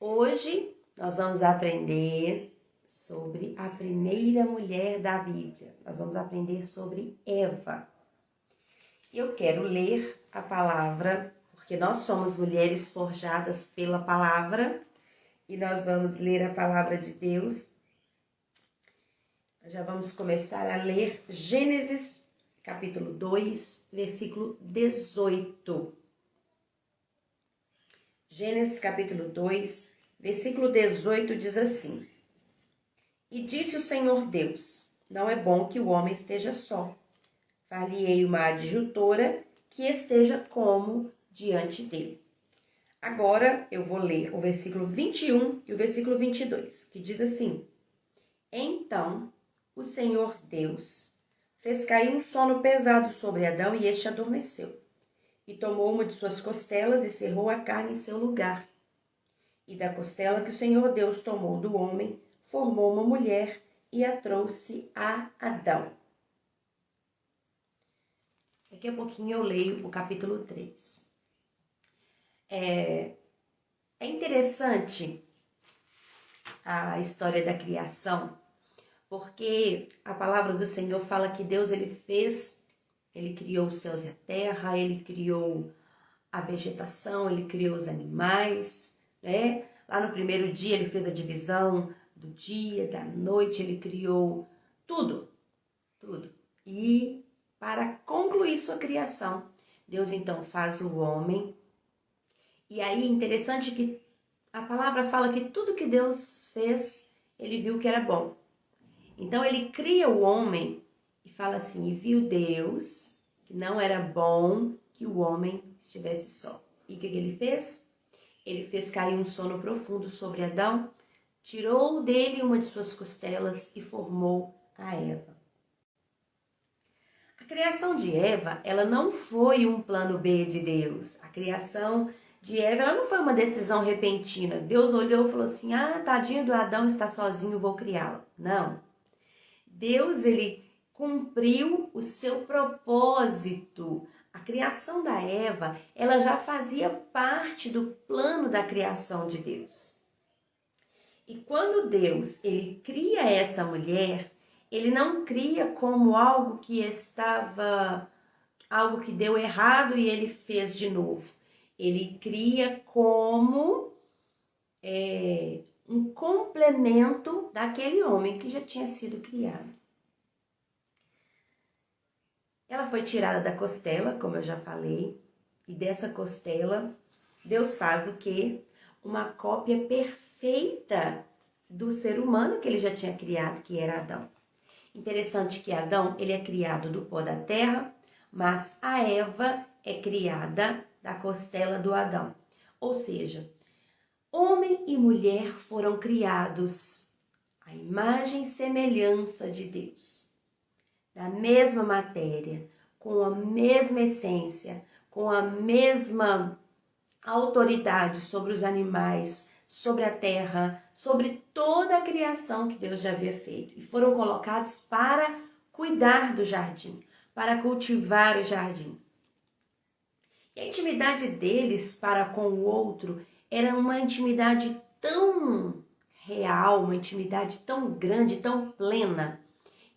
Hoje nós vamos aprender sobre a primeira mulher da Bíblia. Nós vamos aprender sobre Eva. Eu quero ler a palavra, porque nós somos mulheres forjadas pela palavra, e nós vamos ler a palavra de Deus. Já vamos começar a ler Gênesis, capítulo 2, versículo 18. Gênesis, capítulo 2, versículo 18 diz assim: E disse o Senhor Deus, não é bom que o homem esteja só. Far-lhe-ei uma adjutora que esteja como diante dele. Agora eu vou ler o versículo 21 e o versículo 22, que diz assim: Então o Senhor Deus fez cair um sono pesado sobre Adão e este adormeceu. E tomou uma de suas costelas e cerrou a carne em seu lugar. E da costela que o Senhor Deus tomou do homem, formou uma mulher e a trouxe a Adão. Daqui a pouquinho eu leio o capítulo 3. É interessante a história da criação, porque a palavra do Senhor fala que Deus ele criou os céus e a terra, ele criou a vegetação, ele criou os animais, né? Lá no primeiro dia ele fez a divisão do dia, da noite, ele criou tudo. E para concluir sua criação, Deus então faz o homem. E aí interessante que a palavra fala que tudo que Deus fez, ele viu que era bom. Então ele cria o homem e fala assim: e viu Deus que não era bom que o homem estivesse só. E o que ele fez? Ele fez cair um sono profundo sobre Adão, tirou dele uma de suas costelas e formou a Eva. A criação de Eva, ela não foi um plano B de Deus. A criação de Eva, ela não foi uma decisão repentina. Deus olhou e falou assim: tadinho do Adão, está sozinho, vou criá-lo. Não. Deus, ele cumpriu o seu propósito. A criação da Eva, ela já fazia parte do plano da criação de Deus. E quando Deus, ele cria essa mulher, ele não cria como algo que deu errado e ele fez de novo. Ele cria como um complemento daquele homem que já tinha sido criado. Ela foi tirada da costela, como eu já falei, e dessa costela, Deus faz o quê? Uma cópia perfeita do ser humano que ele já tinha criado, que era Adão. Interessante que Adão, ele é criado do pó da terra, mas a Eva é criada da costela do Adão. Ou seja, homem e mulher foram criados à imagem e semelhança de Deus. Da mesma matéria, com a mesma essência, com a mesma autoridade sobre os animais, sobre a terra, sobre toda a criação que Deus já havia feito. E foram colocados para cuidar do jardim, para cultivar o jardim. E a intimidade deles para com o outro era uma intimidade tão real, uma intimidade tão grande, tão plena,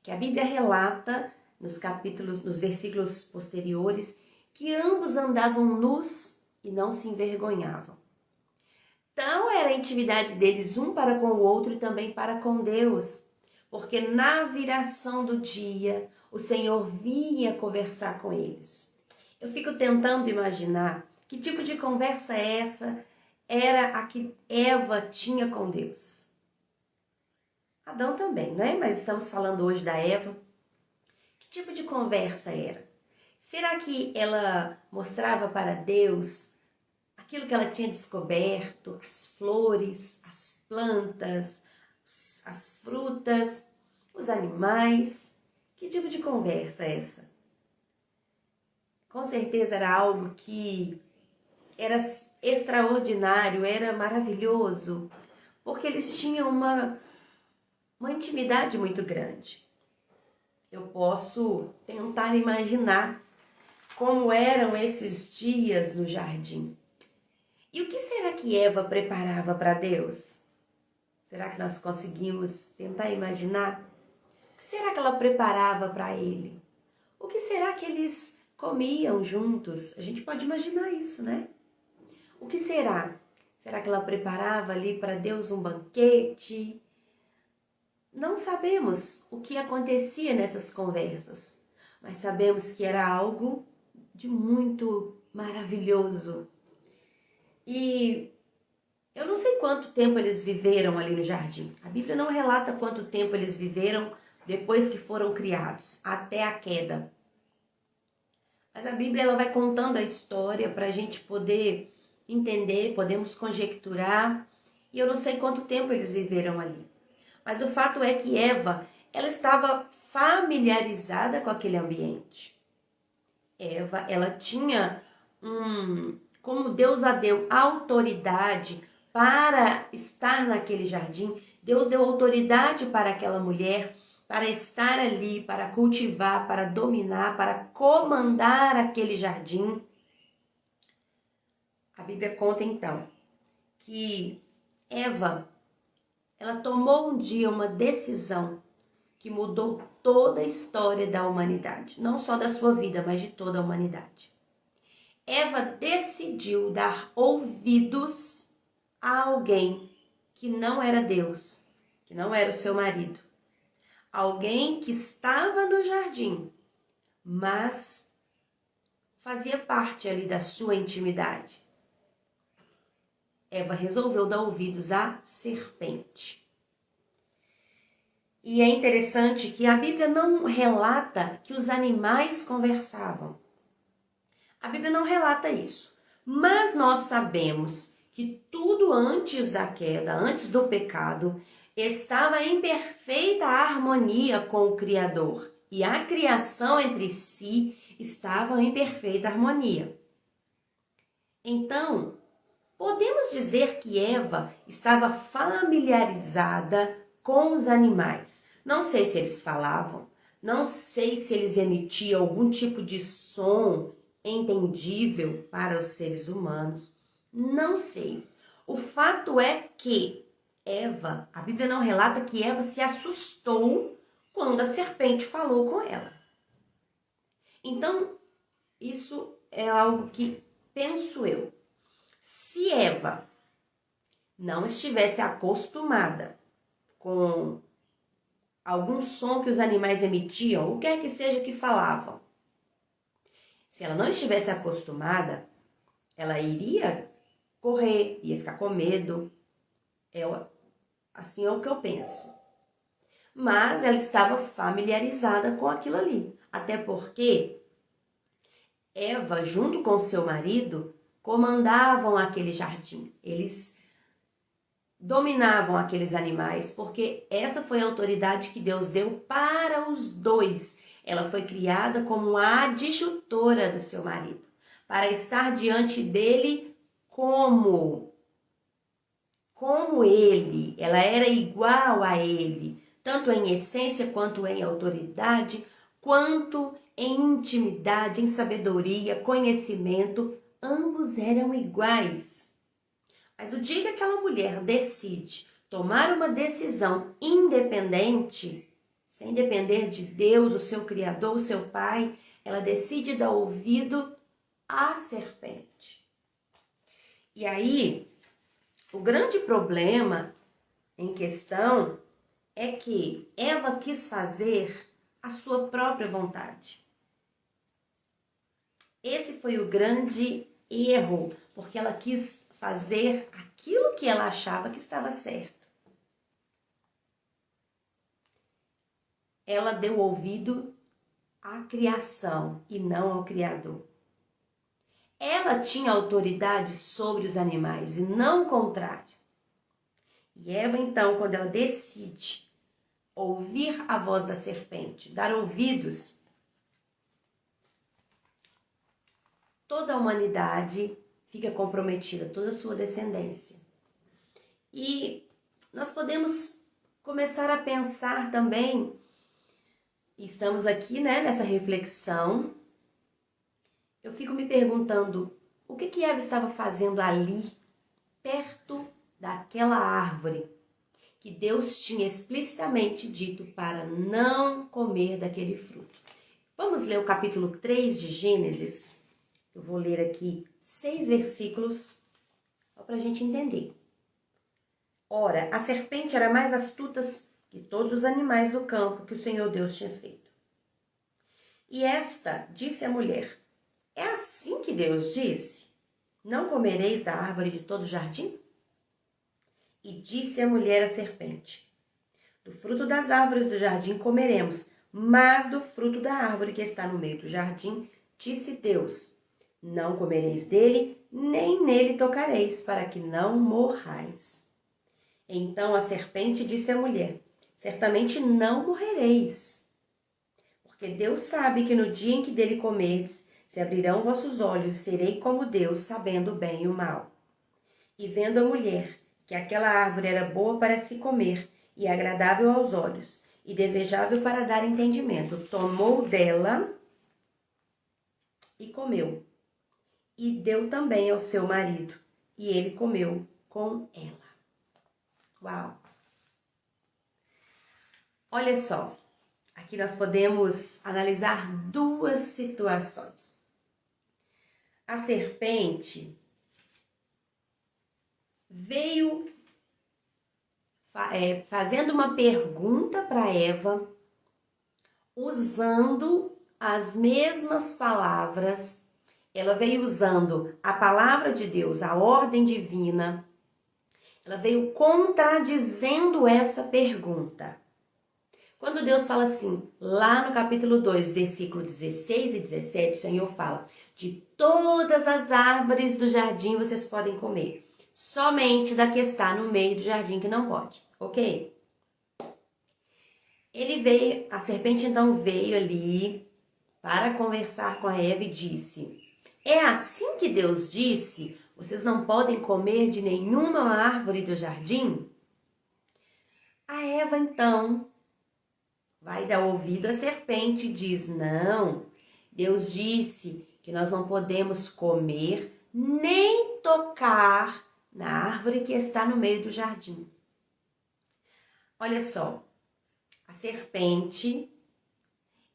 que a Bíblia relata nos versículos posteriores, que ambos andavam nus e não se envergonhavam. Então era a intimidade deles um para com o outro e também para com Deus, porque na viração do dia o Senhor vinha conversar com eles. Eu fico tentando imaginar que tipo de conversa era a que Eva tinha com Deus. Adão também, não é? Mas estamos falando hoje da Eva. Que tipo de conversa era? Será que ela mostrava para Deus aquilo que ela tinha descoberto, as flores, as plantas, as frutas, os animais? Que tipo de conversa é essa? Com certeza era algo que era extraordinário, era maravilhoso, porque eles tinham uma intimidade muito grande. Eu posso tentar imaginar como eram esses dias no jardim. E o que será que Eva preparava para Deus? Será que nós conseguimos tentar imaginar? O que será que ela preparava para ele? O que será que eles comiam juntos? A gente pode imaginar isso, né? O que será? Será que ela preparava ali para Deus um banquete? Não sabemos o que acontecia nessas conversas, mas sabemos que era algo de muito maravilhoso. E eu não sei quanto tempo eles viveram ali no jardim. A Bíblia não relata quanto tempo eles viveram depois que foram criados, até a queda. Mas a Bíblia ela vai contando a história para a gente poder entender, podemos conjecturar. E eu não sei quanto tempo eles viveram ali. Mas o fato é que Eva, ela estava familiarizada com aquele ambiente. Eva, ela tinha como Deus a deu autoridade para estar naquele jardim, Deus deu autoridade para aquela mulher, para estar ali, para cultivar, para dominar, para comandar aquele jardim. A Bíblia conta então que Eva, ela tomou um dia uma decisão que mudou toda a história da humanidade, não só da sua vida, mas de toda a humanidade. Eva decidiu dar ouvidos a alguém que não era Deus, que não era o seu marido. Alguém que estava no jardim, mas fazia parte ali da sua intimidade. Eva resolveu dar ouvidos à serpente. E é interessante que a Bíblia não relata que os animais conversavam. A Bíblia não relata isso. Mas nós sabemos que tudo antes da queda, antes do pecado, estava em perfeita harmonia com o Criador. E a criação entre si estava em perfeita harmonia. Então, podemos dizer que Eva estava familiarizada com os animais. Não sei se eles falavam, não sei se eles emitiam algum tipo de som entendível para os seres humanos, não sei. O fato é que Eva, a Bíblia não relata que Eva se assustou quando a serpente falou com ela. Então, isso é algo que penso eu. Se Eva não estivesse acostumada com algum som que os animais emitiam, o que quer que seja que falavam, se ela não estivesse acostumada, ela iria correr, ia ficar com medo. Assim é o que eu penso. Mas ela estava familiarizada com aquilo ali. Até porque Eva, junto com seu marido, comandavam aquele jardim. Eles dominavam aqueles animais, porque essa foi a autoridade que Deus deu para os dois. Ela foi criada como a adjutora do seu marido, para estar diante dele como ele. Ela era igual a ele, tanto em essência quanto em autoridade, quanto em intimidade, em sabedoria, conhecimento, ambos eram iguais. Mas o dia que aquela mulher decide tomar uma decisão independente, sem depender de Deus, o seu Criador, o seu Pai, ela decide dar ouvido à serpente. E aí, o grande problema em questão é que Eva quis fazer a sua própria vontade. Esse foi o grande erro, porque ela quis fazer aquilo que ela achava que estava certo. Ela deu ouvido à criação e não ao Criador. Ela tinha autoridade sobre os animais e não o contrário. E Eva, então, quando ela decide ouvir a voz da serpente, dar ouvidos, toda a humanidade fica comprometida, toda a sua descendência. E nós podemos começar a pensar também, estamos aqui, nessa reflexão, eu fico me perguntando, o que Eva estava fazendo ali perto daquela árvore que Deus tinha explicitamente dito para não comer daquele fruto. Vamos ler o capítulo 3 de Gênesis. Eu vou ler aqui 6 versículos para a gente entender. Ora, a serpente era mais astuta que todos os animais do campo que o Senhor Deus tinha feito. E esta disse à mulher: é assim que Deus disse: não comereis da árvore de todo o jardim? E disse a mulher à serpente: do fruto das árvores do jardim comeremos, mas do fruto da árvore que está no meio do jardim, disse Deus: não comereis dele, nem nele tocareis, para que não morrais. Então a serpente disse à mulher: certamente não morrereis, porque Deus sabe que no dia em que dele comerdes, se abrirão vossos olhos e serei como Deus, sabendo o bem e o mal. E vendo a mulher que aquela árvore era boa para se comer e agradável aos olhos e desejável para dar entendimento, tomou dela e comeu. E deu também ao seu marido, e ele comeu com ela. Uau! Olha só, aqui nós podemos analisar duas situações. A serpente veio fazendo uma pergunta para Eva, usando as mesmas palavras. Ela veio usando a palavra de Deus, a ordem divina. Ela veio contradizendo essa pergunta. Quando Deus fala assim, lá no capítulo 2, versículo 16 e 17, o Senhor fala: de todas as árvores do jardim vocês podem comer, somente da que está no meio do jardim que não pode, ok? A serpente então veio ali para conversar com a Eva e disse: é assim que Deus disse, vocês não podem comer de nenhuma árvore do jardim? A Eva então vai dar ouvido à serpente e diz: não, Deus disse que nós não podemos comer nem tocar na árvore que está no meio do jardim. Olha só, a serpente,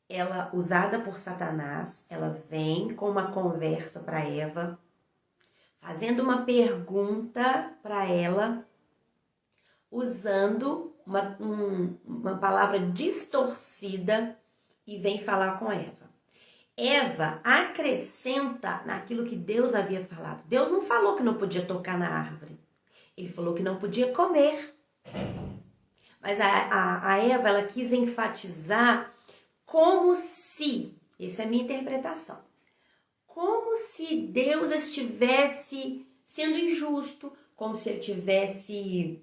ela usada por Satanás, ela vem com uma conversa para Eva, fazendo uma pergunta para ela, usando uma palavra distorcida e vem falar com Eva. Eva acrescenta naquilo que Deus havia falado. Deus não falou que não podia tocar na árvore. Ele falou que não podia comer. Mas a Eva, ela quis enfatizar como se, essa é a minha interpretação, como se Deus estivesse sendo injusto, como se ele estivesse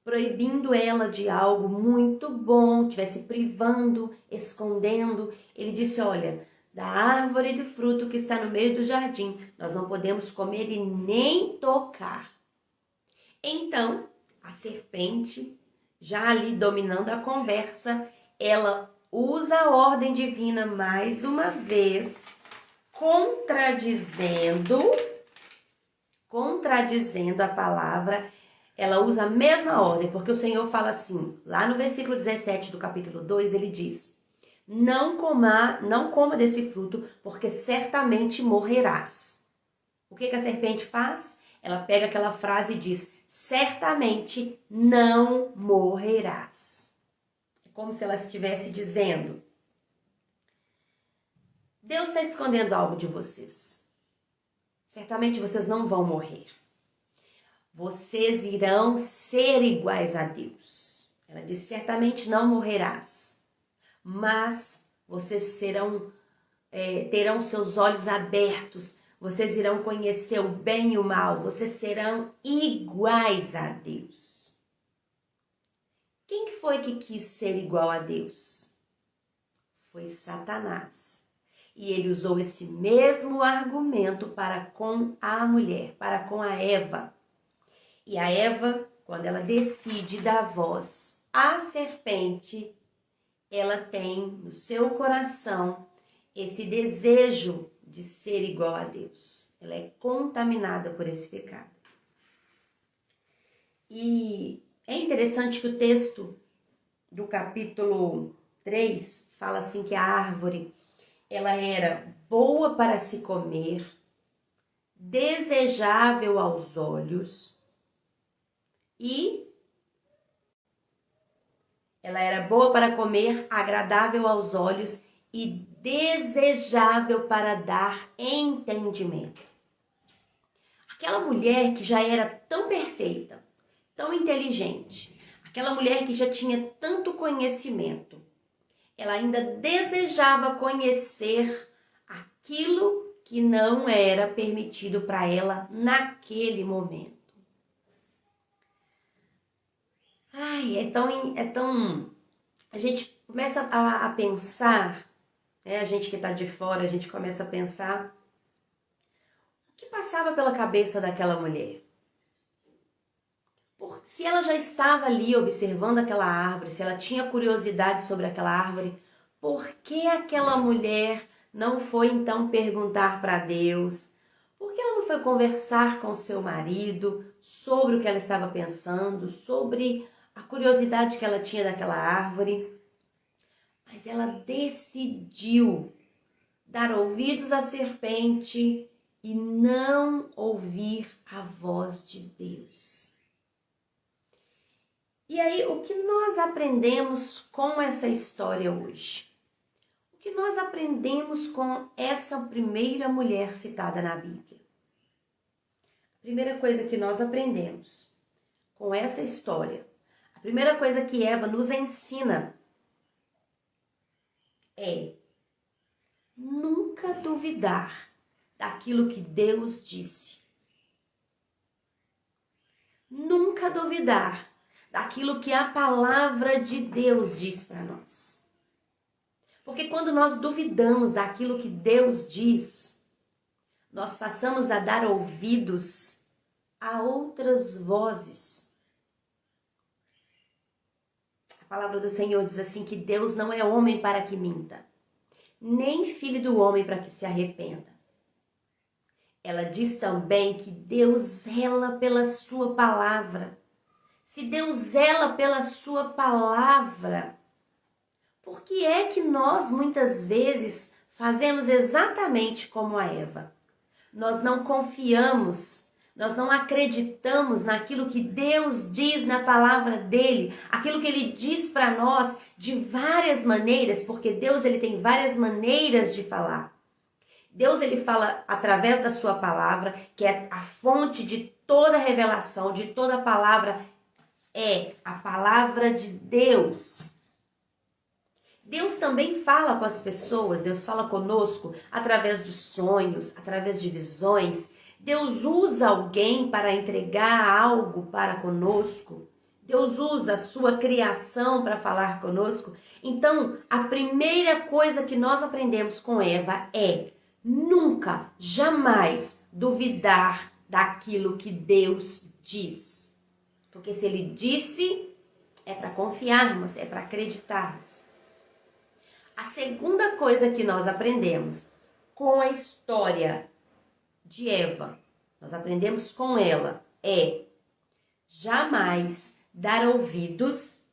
proibindo ela de algo muito bom, estivesse privando, escondendo. Ele disse: olha, da árvore de fruto que está no meio do jardim, nós não podemos comer e nem tocar. Então, a serpente, já ali dominando a conversa, ela usa a ordem divina mais uma vez, contradizendo a palavra. Ela usa a mesma ordem, porque o Senhor fala assim, lá no versículo 17 do capítulo 2, ele diz: não coma desse fruto, porque certamente morrerás. O que a serpente faz? Ela pega aquela frase e diz: certamente não morrerás. É como se ela estivesse dizendo: Deus está escondendo algo de vocês. Certamente vocês não vão morrer. Vocês irão ser iguais a Deus. Ela diz: certamente não morrerás, mas vocês terão seus olhos abertos, vocês irão conhecer o bem e o mal, vocês serão iguais a Deus. Quem foi que quis ser igual a Deus? Foi Satanás. E ele usou esse mesmo argumento para com a mulher, para com a Eva. E a Eva, quando ela decide dar voz à serpente, ela tem no seu coração esse desejo de ser igual a Deus. Ela é contaminada por esse pecado. E é interessante que o texto do capítulo 3 fala assim que a árvore, ela era boa para se comer, desejável aos olhos e ela era boa para comer, agradável aos olhos e desejável para dar entendimento. Aquela mulher que já era tão perfeita, tão inteligente, aquela mulher que já tinha tanto conhecimento, ela ainda desejava conhecer aquilo que não era permitido para ela naquele momento. Ai, a gente começa a pensar, né? A gente que está de fora, a gente começa a pensar o que passava pela cabeça daquela mulher. Se ela já estava ali observando aquela árvore, se ela tinha curiosidade sobre aquela árvore, por que aquela mulher não foi então perguntar para Deus? Por que ela não foi conversar com seu marido sobre o que ela estava pensando, sobre a curiosidade que ela tinha daquela árvore? Mas ela decidiu dar ouvidos à serpente e não ouvir a voz de Deus. E aí, o que nós aprendemos com essa história hoje? O que nós aprendemos com essa primeira mulher citada na Bíblia? A primeira coisa que nós aprendemos com essa história, a primeira coisa que Eva nos ensina é nunca duvidar daquilo que Deus disse. Nunca duvidar daquilo que a palavra de Deus diz para nós. Porque quando nós duvidamos daquilo que Deus diz, nós passamos a dar ouvidos a outras vozes. A palavra do Senhor diz assim que Deus não é homem para que minta, nem filho do homem para que se arrependa. Ela diz também que Deus zela pela sua palavra. Se Deus zela pela sua palavra, por que é que nós muitas vezes fazemos exatamente como a Eva? Nós não confiamos, nós não acreditamos naquilo que Deus diz na palavra dele, aquilo que ele diz para nós de várias maneiras, porque Deus ele tem várias maneiras de falar. Deus ele fala através da sua palavra, que é a fonte de toda revelação, de toda palavra, é a palavra de Deus. Deus também fala com as pessoas, Deus fala conosco através de sonhos, através de visões. Deus usa alguém para entregar algo para conosco. Deus usa a sua criação para falar conosco. Então, a primeira coisa que nós aprendemos com Eva é nunca, jamais duvidar daquilo que Deus diz. Porque se ele disse, é para confiarmos, é para acreditarmos. A segunda coisa que nós aprendemos com a história de Eva, nós aprendemos com ela, é jamais dar ouvidos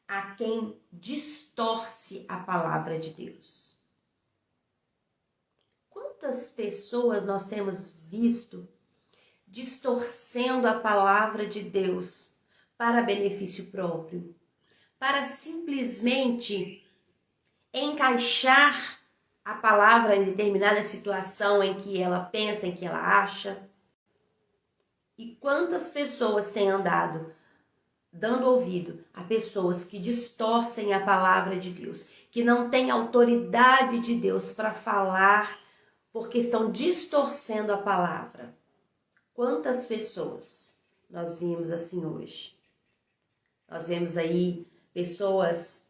a quem distorce a palavra de Deus. Quantas pessoas nós temos visto distorcendo a palavra de Deus para benefício próprio, para simplesmente encaixar a palavra em determinada situação em que ela pensa, em que ela acha. E quantas pessoas têm andado dando ouvido a pessoas que distorcem a palavra de Deus, que não têm autoridade de Deus para falar, porque estão distorcendo a palavra. Quantas pessoas nós vimos assim hoje? Nós vemos aí pessoas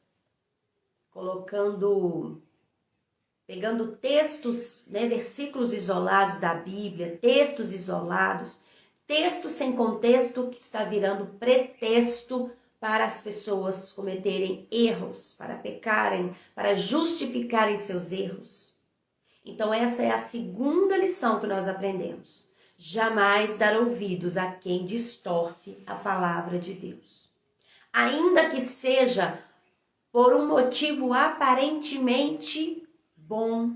pegando textos, né, versículos isolados da Bíblia, textos isolados, texto sem contexto que está virando pretexto para as pessoas cometerem erros, para pecarem, para justificarem seus erros. Então essa é a segunda lição que nós aprendemos. jamais dar ouvidos a quem distorce a palavra de Deus. Ainda que seja por um motivo aparentemente bom,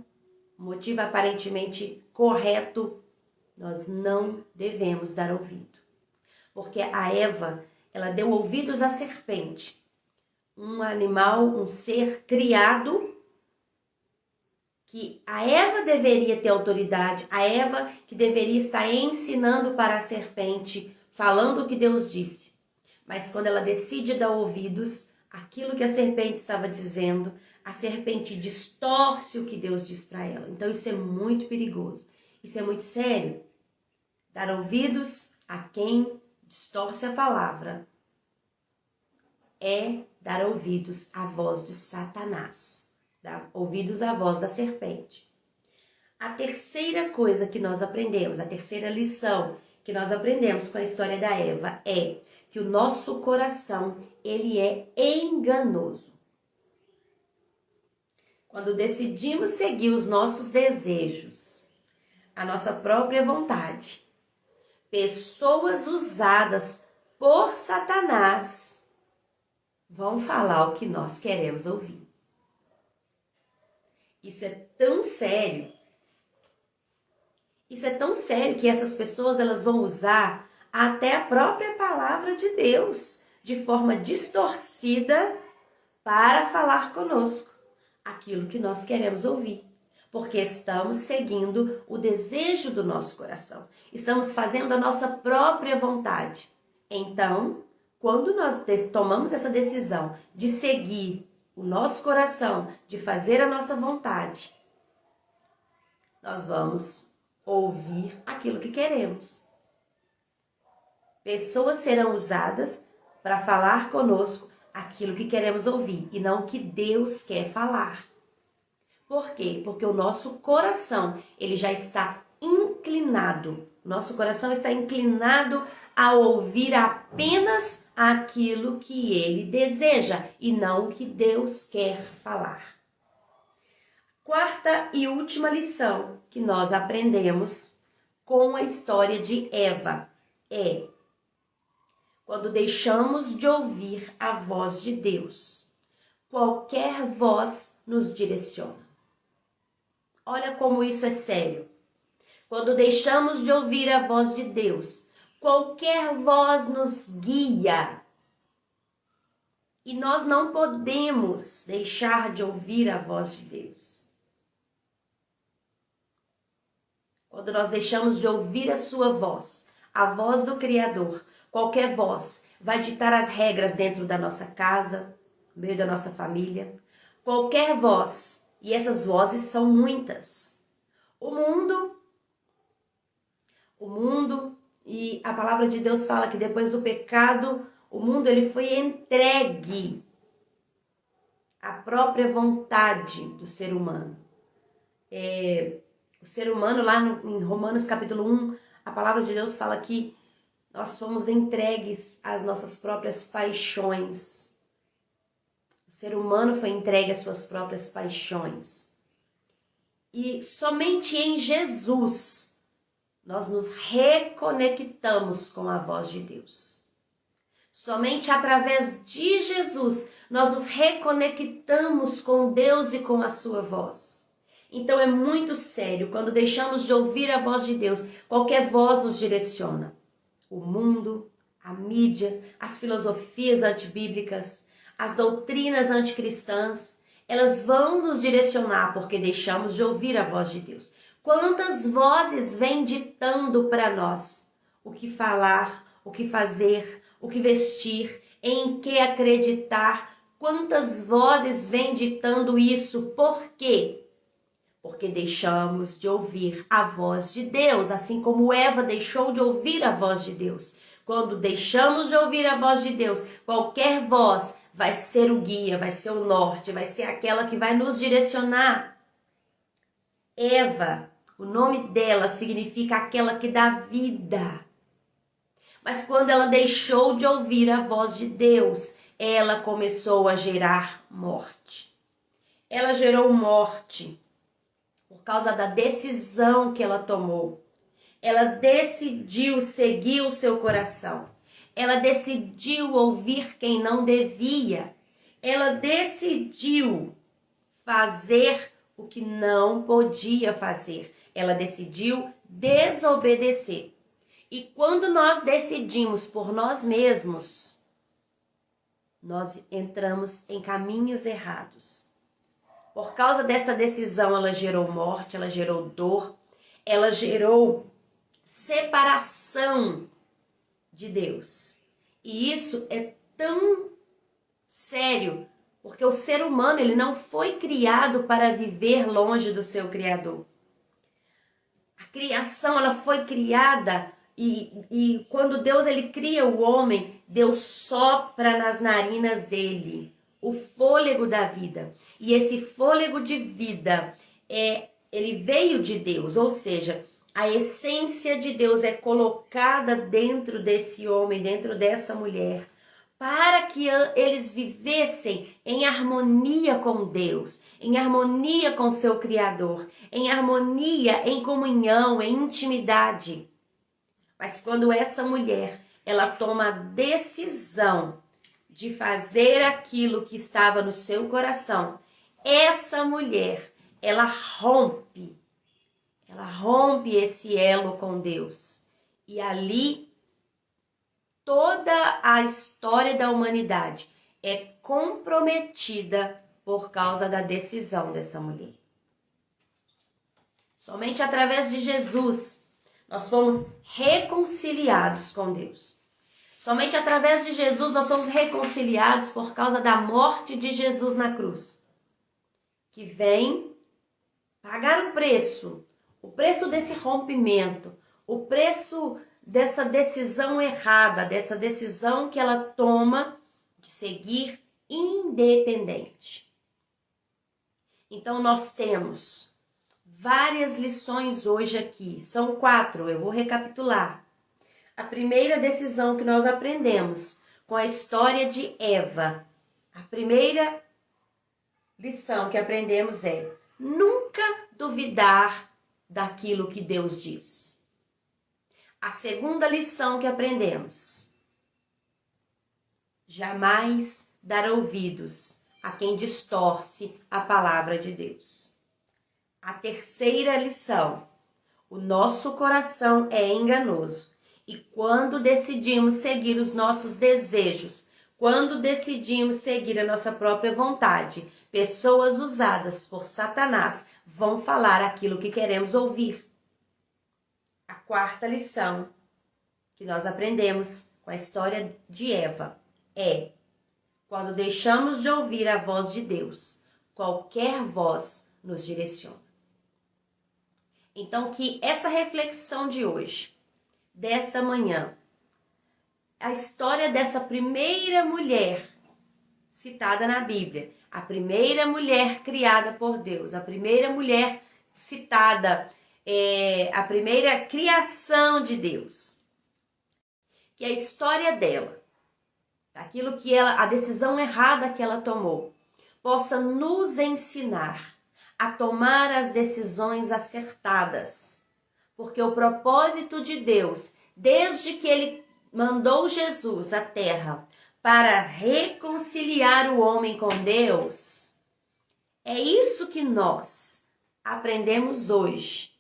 motivo aparentemente correto, nós não devemos dar ouvido. Porque a Eva, ela deu ouvidos à serpente, um animal, um ser criado, que a Eva deveria ter autoridade, a Eva que deveria estar ensinando para a serpente, falando o que Deus disse. Mas quando ela decide dar ouvidos àquilo que a serpente estava dizendo, a serpente distorce o que Deus diz para ela. Então isso é muito perigoso, isso é muito sério. Dar ouvidos a quem distorce a palavra é dar ouvidos à voz de Satanás, dar ouvidos à voz da serpente. A terceira coisa que nós aprendemos, a terceira lição que nós aprendemos com a história da Eva é que o nosso coração, ele é enganoso. Quando decidimos seguir os nossos desejos, a nossa própria vontade, pessoas usadas por Satanás vão falar o que nós queremos ouvir. Isso é tão sério. Isso é tão sério que essas pessoas elas vão usar até a própria palavra de Deus de forma distorcida para falar conosco aquilo que nós queremos ouvir. Porque estamos seguindo o desejo do nosso coração. Estamos fazendo a nossa própria vontade. Então, quando nós tomamos essa decisão de seguir o nosso coração, de fazer a nossa vontade, nós vamos ouvir aquilo que queremos. Pessoas serão usadas para falar conosco aquilo que queremos ouvir e não o que Deus quer falar. Por quê? Porque o nosso coração, ele já está inclinado. Nosso coração está inclinado a ouvir apenas aquilo que ele deseja e não o que Deus quer falar. Quarta e última lição que nós aprendemos com a história de Eva é: quando deixamos de ouvir a voz de Deus, qualquer voz nos direciona. Olha como isso é sério. Quando deixamos de ouvir a voz de Deus, qualquer voz nos guia. E nós não podemos deixar de ouvir a voz de Deus. Quando nós deixamos de ouvir a sua voz, a voz do Criador, qualquer voz vai ditar as regras dentro da nossa casa, no meio da nossa família. Qualquer voz, e essas vozes são muitas. O mundo, e a palavra de Deus fala que depois do pecado, o mundo ele foi entregue à própria vontade do ser humano. O ser humano, lá em Romanos capítulo 1, a palavra de Deus fala que nós fomos entregues às nossas próprias paixões. O ser humano foi entregue às suas próprias paixões. E somente em Jesus nós nos reconectamos com a voz de Deus. Somente através de Jesus nós nos reconectamos com Deus e com a sua voz. Então é muito sério quando deixamos de ouvir a voz de Deus. Qualquer voz nos direciona. O mundo, a mídia, as filosofias antibíblicas, as doutrinas anticristãs, elas vão nos direcionar porque deixamos de ouvir a voz de Deus. Quantas vozes vêm ditando para nós o que falar, o que fazer, o que vestir, em que acreditar? Quantas vozes vêm ditando isso? Por quê? Porque deixamos de ouvir a voz de Deus, assim como Eva deixou de ouvir a voz de Deus. Quando deixamos de ouvir a voz de Deus, qualquer voz vai ser o guia, vai ser o norte, vai ser aquela que vai nos direcionar. Eva, o nome dela significa aquela que dá vida. Mas quando ela deixou de ouvir a voz de Deus, ela começou a gerar morte. Ela gerou morte por causa da decisão que ela tomou. ela decidiu seguir o seu coração. Ela decidiu ouvir quem não devia. Ela decidiu fazer o que não podia fazer. Ela decidiu desobedecer. E quando nós decidimos por nós mesmos, nós entramos em caminhos errados. Por causa dessa decisão, ela gerou morte, ela gerou dor, ela gerou separação de Deus. E isso é tão sério, porque o ser humano, ele não foi criado para viver longe do seu Criador. A criação, ela foi criada e quando Deus ele cria o homem, Deus sopra nas narinas dele o fôlego da vida. E esse fôlego de vida, ele veio de Deus, ou seja, a essência de Deus é colocada dentro desse homem, dentro dessa mulher, para que eles vivessem em harmonia com Deus, em harmonia com seu Criador, em harmonia, em comunhão, em intimidade. Mas quando essa mulher, ela toma a decisão de fazer aquilo que estava no seu coração, essa mulher, ela rompe esse elo com Deus. E ali, toda a história da humanidade é comprometida por causa da decisão dessa mulher. Somente através de Jesus nós fomos reconciliados com Deus. Somente através de Jesus nós somos reconciliados por causa da morte de Jesus na cruz, que vem pagar o preço desse rompimento, o preço dessa decisão errada, dessa decisão que ela toma de seguir independente. Então nós temos várias lições hoje aqui, são 4, eu vou recapitular. A primeira decisão que nós aprendemos com a história de Eva, a primeira lição que aprendemos é nunca duvidar daquilo que Deus diz. A segunda lição que aprendemos, jamais dar ouvidos a quem distorce a palavra de Deus. A terceira lição, o nosso coração é enganoso. E quando decidimos seguir os nossos desejos, quando decidimos seguir a nossa própria vontade, pessoas usadas por Satanás vão falar aquilo que queremos ouvir. A quarta lição que nós aprendemos com a história de Eva é: quando deixamos de ouvir a voz de Deus, qualquer voz nos direciona. Então, que essa reflexão de hoje, desta manhã, a história dessa primeira mulher citada na Bíblia, a primeira mulher criada por Deus, a primeira mulher citada, a primeira criação de Deus, que a história dela, aquilo que a decisão errada que ela tomou, possa nos ensinar a tomar as decisões acertadas. Porque o propósito de Deus, desde que ele mandou Jesus à terra para reconciliar o homem com Deus, é isso que nós aprendemos hoje.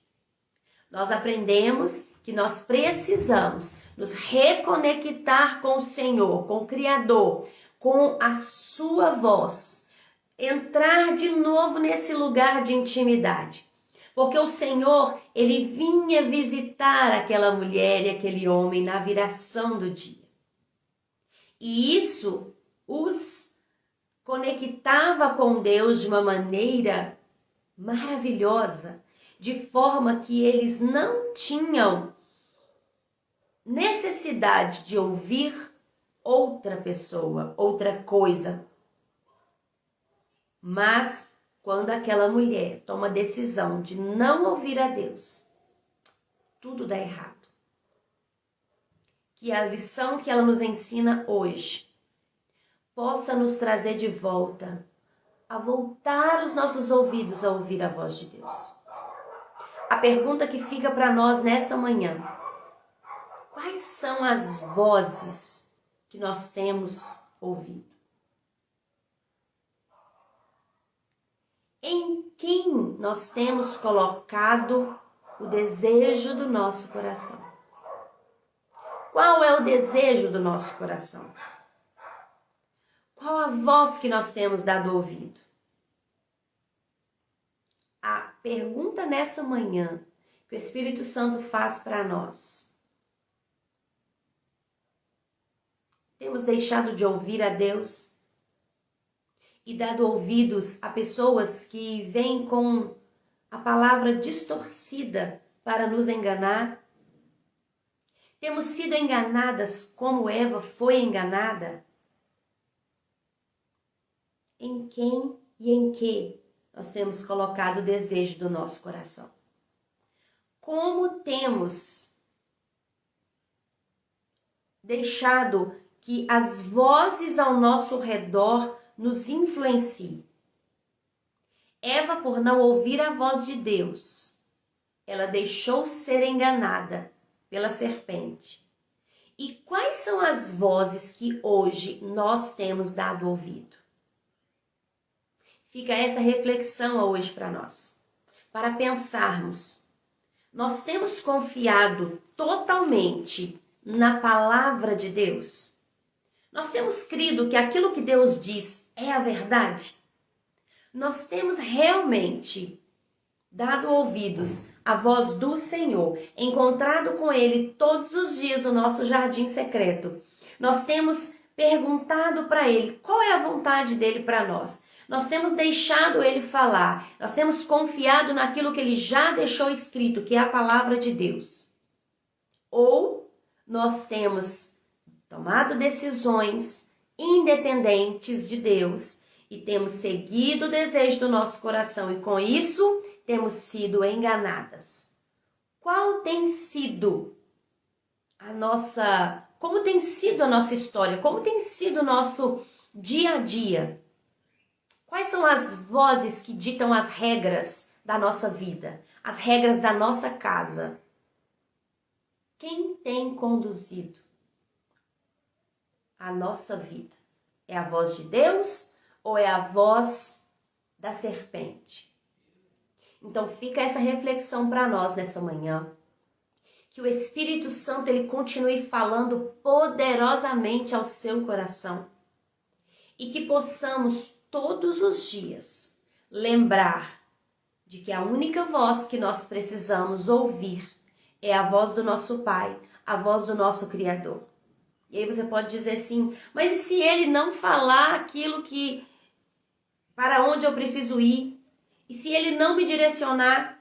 Nós aprendemos que nós precisamos nos reconectar com o Senhor, com o Criador, com a sua voz, entrar de novo nesse lugar de intimidade. Porque o Senhor, ele vinha visitar aquela mulher e aquele homem na viração do dia. E isso os conectava com Deus de uma maneira maravilhosa, de forma que eles não tinham necessidade de ouvir outra pessoa, outra coisa. Mas quando aquela mulher toma a decisão de não ouvir a Deus, tudo dá errado. Que a lição que ela nos ensina hoje possa nos trazer de volta, a voltar os nossos ouvidos a ouvir a voz de Deus. A pergunta que fica para nós nesta manhã: quais são as vozes que nós temos ouvido? Em quem nós temos colocado o desejo do nosso coração? Qual é o desejo do nosso coração? Qual a voz que nós temos dado ouvido? A pergunta nessa manhã que o Espírito Santo faz para nós: temos deixado de ouvir a Deus e dado ouvidos a pessoas que vêm com a palavra distorcida para nos enganar? Temos sido enganadas como Eva foi enganada? Em quem e em que nós temos colocado o desejo do nosso coração? Como temos deixado que as vozes ao nosso redor nos influenciem? Eva, por não ouvir a voz de Deus, ela deixou ser enganada pela serpente. E quais são as vozes que hoje nós temos dado ouvido? Fica essa reflexão hoje para nós, para pensarmos. Nós temos confiado totalmente na palavra de Deus? Nós temos crido que aquilo que Deus diz é a verdade? Nós temos realmente dado ouvidos à voz do Senhor, encontrado com Ele todos os dias no nosso jardim secreto? Nós temos perguntado para Ele qual é a vontade dEle para nós? Nós temos deixado Ele falar, nós temos confiado naquilo que Ele já deixou escrito, que é a palavra de Deus? Ou nós temos tomado decisões independentes de Deus e temos seguido o desejo do nosso coração e com isso temos sido enganadas? Qual tem sido como tem sido a nossa história? Como tem sido o nosso dia a dia? Quais são as vozes que ditam as regras da nossa vida, as regras da nossa casa? Quem tem conduzido a nossa vida? É a voz de Deus ou é a voz da serpente? Então fica essa reflexão para nós nessa manhã. Que o Espírito Santo ele continue falando poderosamente ao seu coração. E que possamos todos os dias lembrar de que a única voz que nós precisamos ouvir é a voz do nosso Pai, a voz do nosso Criador. E aí você pode dizer assim: mas e se Ele não falar aquilo que para onde eu preciso ir? E se Ele não me direcionar?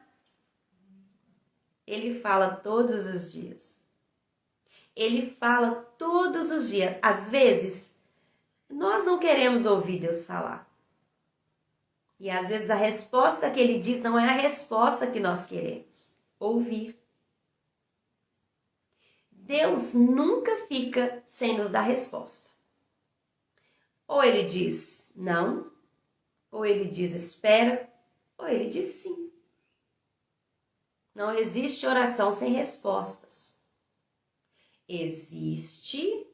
Ele fala todos os dias. Ele fala todos os dias. Às vezes, nós não queremos ouvir Deus falar. E às vezes a resposta que Ele diz não é a resposta que nós queremos ouvir. Deus nunca fica sem nos dar resposta. Ou Ele diz não, ou Ele diz espera, ou Ele diz sim. Não existe oração sem respostas. Existe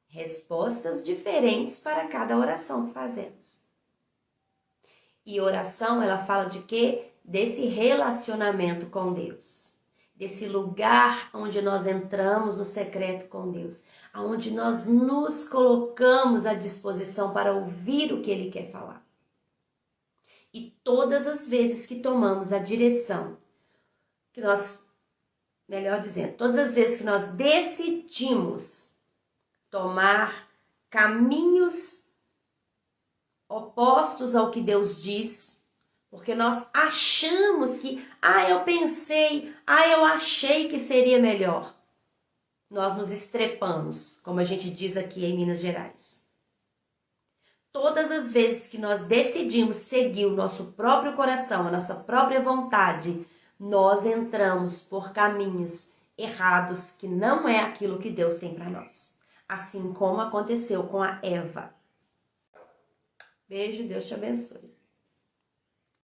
respostas diferentes para cada oração que fazemos. E oração, ela fala de quê? Desse relacionamento com Deus. Desse lugar onde nós entramos no secreto com Deus. Onde nós nos colocamos à disposição para ouvir o que Ele quer falar. E todas as vezes que tomamos a direção, todas as vezes que nós decidimos tomar caminhos opostos ao que Deus diz, porque nós achamos que, eu pensei, eu achei que seria melhor. Nós nos estrepamos, como a gente diz aqui em Minas Gerais. Todas as vezes que nós decidimos seguir o nosso próprio coração, a nossa própria vontade, nós entramos por caminhos errados que não é aquilo que Deus tem para nós. Assim como aconteceu com a Eva. Beijo, Deus te abençoe.